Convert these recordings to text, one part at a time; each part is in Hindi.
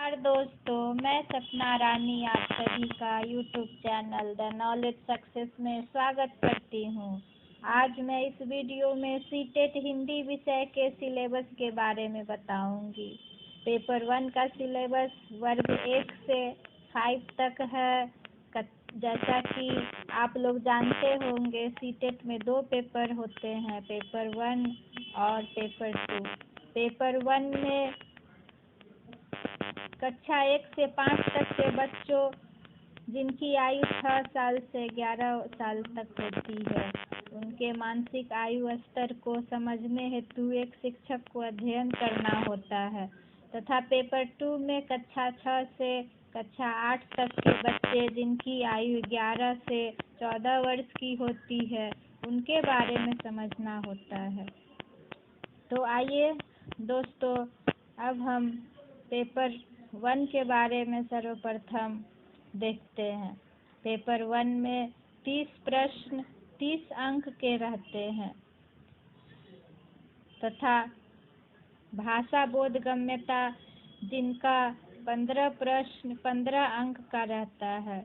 नमस्कार दोस्तों, मैं सपना रानी आप सभी का YouTube channel the knowledge success में स्वागत करती हूँ। आज मैं इस वीडियो में सीटेट हिंदी विषय के सिलेबस के बारे में बताऊंगी। पेपर 1 का सिलेबस वर्ग 1 से 5 तक है। जैसा कि आप लोग जानते होंगे, सीटेट में 2 पेपर होते हैं, पेपर 1 और पेपर 2। पेपर 1 में कक्षा 1 से 5 तक के बच्चों जिनकी आयु 6 साल से 11 साल तक होती है, उनके मानसिक आयु स्तर को समझने हेतु एक शिक्षक को अध्ययन करना होता है। तथा पेपर 2 में कक्षा 6 से कक्षा 8 तक के बच्चे जिनकी आयु 11 से 14 वर्ष की होती है, उनके बारे में समझना होता है। तो आइए दोस्तों, अब हम पेपर 1 के बारे में सर्वप्रथम देखते हैं। पेपर 1 में 30 प्रश्न 30 अंक के रहते हैं तथा भाषा बोधगम्यता जिनका 15 प्रश्न 15 अंक का रहता है।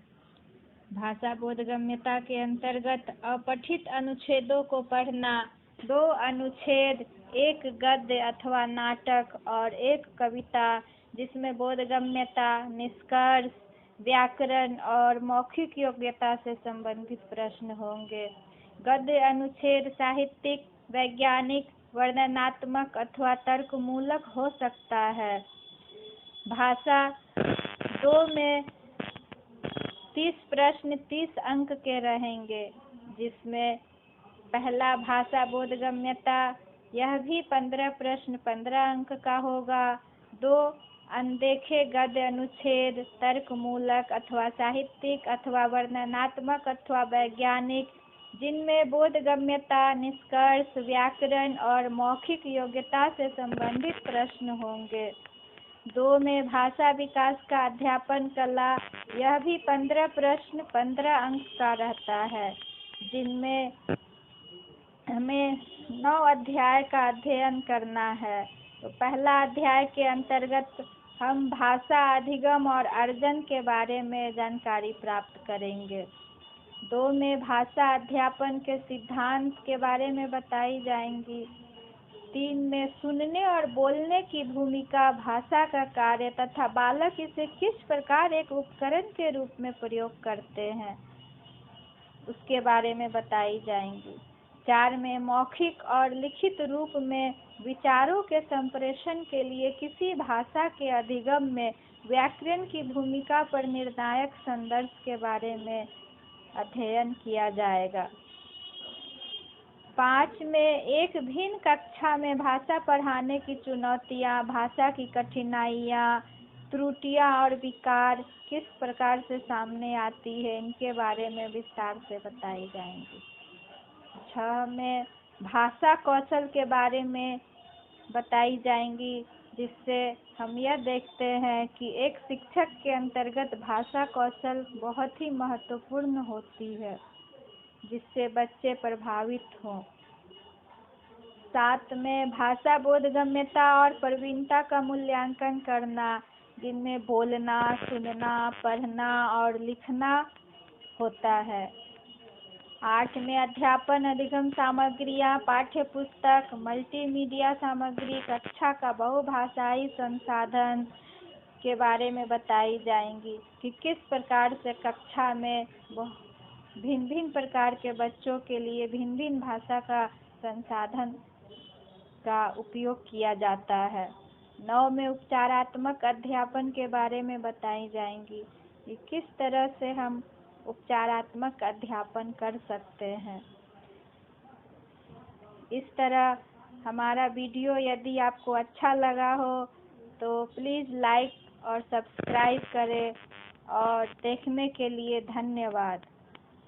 भाषा बोधगम्यता के अंतर्गत अपठित अनुच्छेदों को पढ़ना, 2 अनुच्छेद, 1 गद्य अथवा नाटक और 1 कविता जिसमें बोधगम्यता, निष्कर्ष, व्याकरण और मौखिक योग्यता से संबंधित प्रश्न होंगे। गद्य अनुच्छेद साहित्यिक, वैज्ञानिक, वर्णनात्मक अथवा तर्कमूलक हो सकता है। भाषा 2 में 30 प्रश्न 30 अंक के रहेंगे, जिसमें पहला भाषा बोधगम्यता, यह भी 15 प्रश्न 15 अंक का होगा। 2 अनदेखे गद्य अनुच्छेद, तर्कमूलक अथवा साहित्यिक अथवा वर्णनात्मक अथवा वैज्ञानिक, जिनमें बोधगम्यता, निष्कर्ष, व्याकरण और मौखिक योग्यता से संबंधित प्रश्न होंगे। 2 में भाषा विकास का अध्यापन कला, यह भी 15 प्रश्न 15 अंक का रहता है, जिनमें हमें 9 अध्याय का अध्ययन करना है। तो पहला अध्याय के अंतर्गत हम भाषा अधिगम और अर्जन के बारे में जानकारी प्राप्त करेंगे। 2 में भाषा अध्यापन के सिद्धांत के बारे में बताई जाएंगी। 3 में सुनने और बोलने की भूमिका, भाषा का कार्य तथा बालक इसे किस प्रकार एक उपकरण के रूप में प्रयोग करते हैं, उसके बारे में बताई जाएंगी। 4 में मौखिक और लिखित रूप में विचारों के संप्रेषण के लिए किसी भाषा के अधिगम में व्याकरण की भूमिका पर निर्णायक संदर्भ के बारे में अध्ययन किया जाएगा। 5 में एक भिन्न कक्षा में भाषा पढ़ाने की चुनौतियाँ, भाषा की कठिनाइयाँ, त्रुटियाँ और विकार किस प्रकार से सामने आती है, इनके बारे में विस्तार से बताई जाएंगी। 6 में भाषा कौशल के बारे में बताई जाएंगी, जिससे हम यह देखते हैं कि एक शिक्षक के अंतर्गत भाषा कौशल बहुत ही महत्वपूर्ण होती है, जिससे बच्चे प्रभावित हों। 7 में भाषा बोधगम्यता और प्रवीणता का मूल्यांकन करना, जिनमें बोलना, सुनना, पढ़ना और लिखना होता है। 8 में अध्यापन अधिगम सामग्रियाँ, पाठ्य पुस्तक, मल्टीमीडिया सामग्री, कक्षा का बहुभाषाई संसाधन के बारे में बताई जाएंगी कि किस प्रकार से कक्षा में भिन्न भिन्न प्रकार के बच्चों के लिए भिन्न भिन्न भाषा का संसाधन का उपयोग किया जाता है। 9 में उपचारात्मक अध्यापन के बारे में बताई जाएंगी कि किस तरह से हम उपचारात्मक अध्यापन कर सकते हैं। इस तरह हमारा वीडियो यदि आपको अच्छा लगा हो तो प्लीज़ लाइक और सब्सक्राइब करें, और देखने के लिए धन्यवाद।